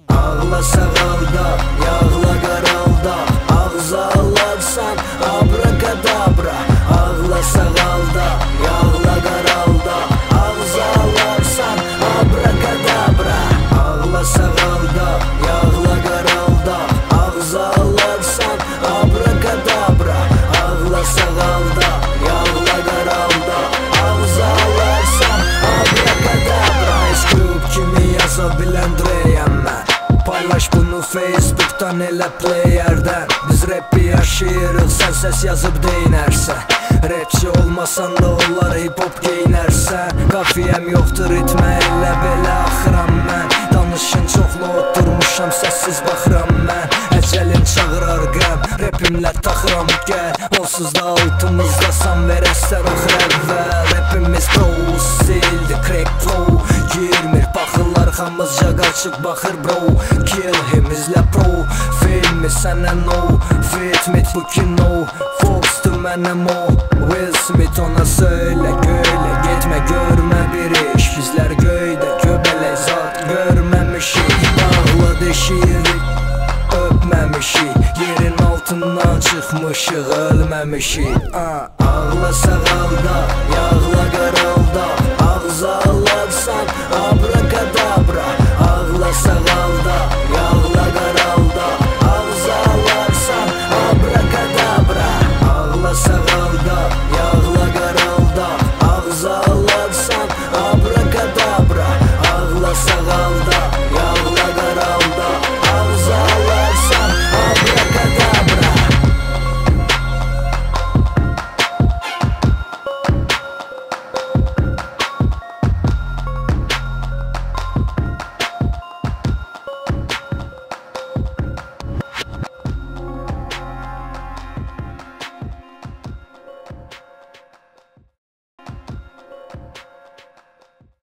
Ağla sağalda, yağla qaralda, ağza alarsan abrakadabra. Ağla sağalda, yağla qaralda, ağza alarsan abrakadabra. Ağla sağalda, yağla qaralda, ağza alarsan abrakadabra. Ağla sağalda, yağla qaralda, ağza alarsan abrakadabra. Eskrip kimi yaza bilən dreyəm mən. Paylaş bunu Facebook'tan elə playerdən. Biz rapi yaşayırıq, sən səs yazıb deynərsən. Rapçi olmasan da onlar hip hop geynərsən. Qafiyəm yoxdur ritmə, elə belə axıram mən. Danışın çoxlu oturmuşam, səssiz baxıram mən. Əcəlin çağırar qəm, rapimlə taxıram gəl. Onsuz da altımızdasan, verəslər axır əvvəl. Rapimiz pro, sildi crack flow. Girmir baxırlar, xamızca qaçıq baxır bro. Kill him izlə pro, filmi sənə no. Fit mit bu kino, Fox'dur mənə mo. Will Smith ona söylə göylə, getmə görmə bir iş. Bizlər göydə göbələk zat görməmişik. Bağla deşirik, öpməmişik. Yerin altından çıxmışıq, ölməmişik. Ağla sağalda, yağla